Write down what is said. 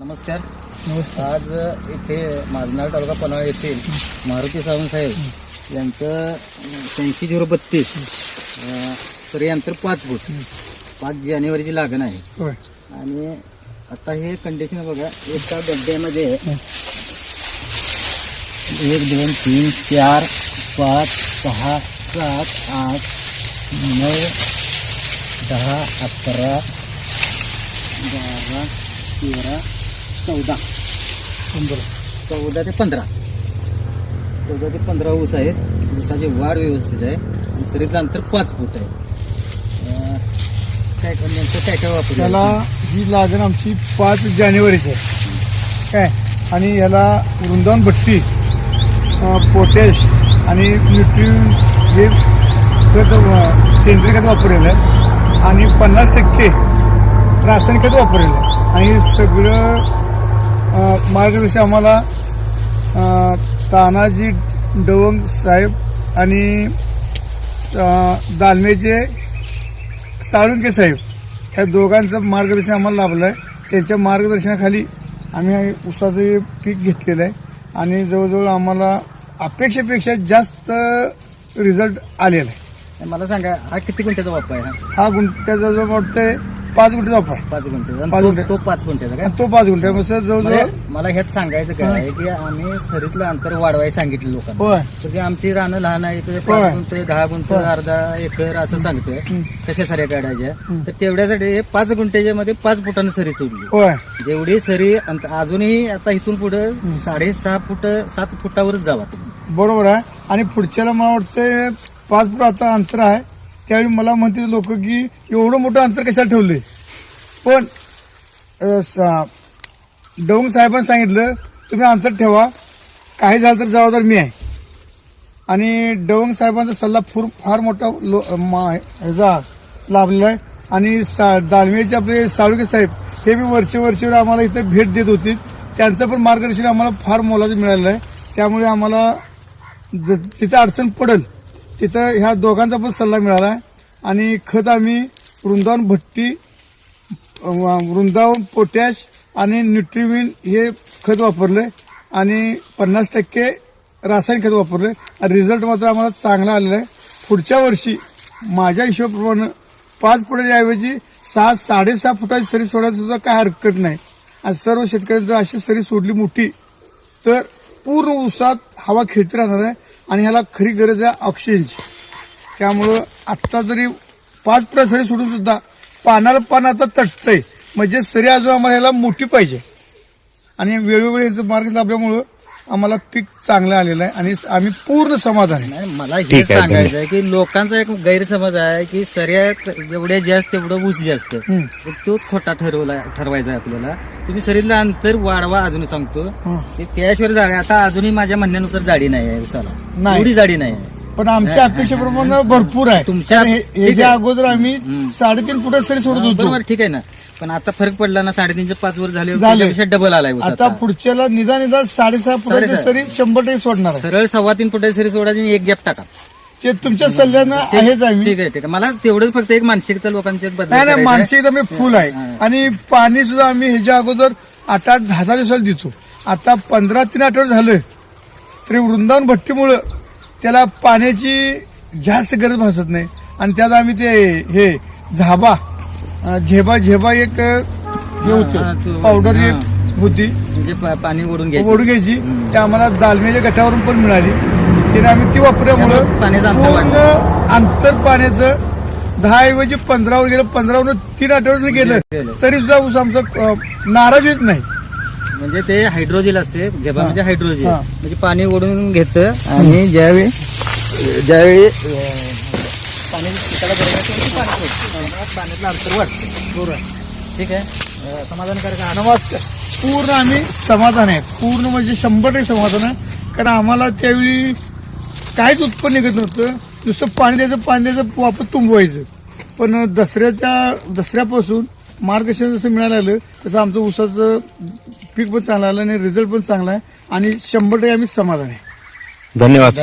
नमस्कार. आज इथे माझनाळ तालुका पनवेल येथील मारुती सावंत साहेब यांचं 86-032 सूर्यांतर 5 फूट 5 जानेवारीची लागण आहे. आणि आता हे कंडिशन बघा, एका गड्ड्यामध्ये 1 2 3 4 5 6 7 8 9 10 11 12 13 14 ते 15 ऊस आहेत. ऊसाची वाढ व्यवस्थित आहे आणि सरीचं अंतर 5 फूट आहे. काय वापर त्याला ही लागण आमची 5 जानेवारीची आहे काय. आणि याला वृंदावन भट्टी, पोटॅश आणि न्यूट्रिशन हे खत सेंद्रिय खत वापरलेलं आहे आणि 50% रासायनिक खत वापरलेलं आहे. आणि हे सगळं मार्गदर्शन आम्हाला तानाजी डवंग साहेब आणि दालमेचे साळुंके साहेब ह्या दोघांचं मार्गदर्शन आम्हाला लाभलं आहे. त्यांच्या मार्गदर्शनाखाली आम्ही ऊसाचं पीक घेतलेलं आहे आणि जवळजवळ आम्हाला अपेक्षेपेक्षा जास्त रिझल्ट आलेला आहे. मला सांगा, हा किती गुंठ्याचा वापर आहे? हा गुंठ्याचा जवळ वाटतंय 5 गुंठे वापर आहे. 5 गुंठे. 5 गुंठे. तो 5 गुंठ्याचा काय? तो 5 गुंठे. जवळजवळ मला हेच सांगायचं काय आहे की आम्ही सरीतलं अंतर वाढवायला सांगितलं लोकांना. होय. तर आमची रानं लहान आहे, 5 गुंठे 10 गुंठे अर्धा एकर असं सांगतोय तशा सऱ्या काढायच्या. तर तेवढ्यासाठी 5 गुंठ्याच्या मध्ये 5 फुटानं सरी सोडली. होय. जेवढी सरी अजूनही आता इथून पुढे 6.5 फूट 7 फुटावरच जावा तुम्ही. बरोबर आहे. आणि पुढच्याला मला वाटतंय 5 फूट आता अंतर आहे. त्यावेळी मला म्हणते लोक की एवढं मोठं अंतर कशाला ठेवलंय. पण डवंग साहेबांनी सांगितलं तुम्ही अंतर ठेवा, काही झालं तर जबाबदार मी आहे. आणि डवंग साहेबांचा सल्ला फार मोठा ह्याचा लाभलेला आहे. आणि दालमेचे आपले साळुंके साहेब हे बी वरचेवर आम्हाला इथे भेट देत होती. त्यांचं पण मार्गदर्शन आम्हाला फार मोलाचं मिळालेलं आहे. त्यामुळे आम्हाला जिथं अडचण पडेल तिथं ह्या दोघांचा पण सल्ला मिळाला आहे. आणि खत आम्ही वृंदावन भट्टी, वृंदावन पोटॅश आणि न्यूट्रिविन हे खत वापरले आणि 50% रासायनिक खत वापरले. रिझल्ट मात्र आम्हाला चांगला आलेला आहे. पुढच्या वर्षी माझ्या हिशोबाप्रमाणे 5 फुटाच्या ऐवजी 6-6.5 फुटाची सरी सोडायला सुद्धा काय हरकत नाही. आणि सर्व शेतकऱ्यांनी जर अशी सरी सोडली मोठी तर पूर्ण ऊसात हवा खेळती राहणार आहे. आणि ह्याला खरी गरज आहे ऑक्सिजनची. त्यामुळं आत्ता जरी 5 फुटा सरी सोडून सुद्धा पानाला पान आता तटतंय. म्हणजे सरी अजून आम्हाला ह्याला मोठी पाहिजे. आणि वेळोवेळी याचं मार्ग लाभल्यामुळं आम्हाला पीक चांगलं आलेलं आहे आणि आम्ही पूर्ण समाधान आहे. मला हे सांगायचं आहे की लोकांचा एक गैरसमज आहे की सऱ्यात जेवढ्या जास्त तेवढं ऊस जास्त, तोच खोटा ठरवायचा आहे आपल्याला. तुम्ही सरीतलं अंतर वाढवा. अजून सांगतो की त्याशिवाय जाडी, आता अजूनही माझ्या म्हणण्यानुसार जाडी नाही आहे ऊसाला, एवढी जाडी नाही आहे. पण आमच्या अपेक्षेप्रमाणे भरपूर आहे. तुमच्या ह्याच्या अगोदर आम्ही 3.5 फुटा सरी सोडत होतो. बरोबर, ठीक आहे ना. पण आता फरक पडला ना, 3.5 5 वर झाले, डबल आलाय. आता पुढच्याला निदान 6.5 फुटाची सरी 100% सोडणार आहे. सरळ 2.25 फुटाची सरी सोडायची आणि एक गॅप टाका. ते तुमच्या सल्ल्यानं आहेच आम्ही. ठीक आहे. मला तेवढंच फक्त एक मानसिकता लोकांच्या नाही, मानसिकता मी फुल आहे. आणि पाणी सुद्धा आम्ही ह्याच्या अगोदर 8-10 दिवसाला देतो. आता 15-3 आठवडे झालं तरी वृंदावन भट्टीमुळं त्याला पाण्याची जास्त गरज भासत नाही. आणि त्यात आम्ही ते हे झेबा एक हे होतं, पावडर एक होती म्हणजे पाणी ओढून घ्यायची. ते आम्हाला दालमेच्या गटावरून पण मिळाली. त्याने आम्ही ती वापरल्यामुळं पूर्ण अंतर पाण्याचं 10 ऐवजी 15 वर गेलं. 15 वरून 3 आठवडे गेलं तरी सुद्धा ऊस आमचा नाराज होत नाही. म्हणजे ते हायड्रोजेल असते. झेबा म्हणजे हायड्रोजेल, म्हणजे पाणी ओढून घेतं. आणि ज्यावेळी पाण्यातलं अंतर वाढतं. बरोबर, ठीक आहे. समाधानकारक. नमस्कार. पूर्ण आम्ही समाधान आहे. पूर्ण म्हणजे 100% समाधान आहे. कारण आम्हाला त्यावेळी काहीच उत्पन्न निघत नव्हतं. नुसतं पाणी द्यायचं वापर तुंबवायचं. पण दसऱ्यापासून मार्गदर्शन जसं मिळायला लागलं तसं आमचं ऊसाचं पीक पण चांगलं आलं आणि रिझल्ट पण चांगला आहे. आणि 100% आम्ही समाधान आहे. धन्यवाद.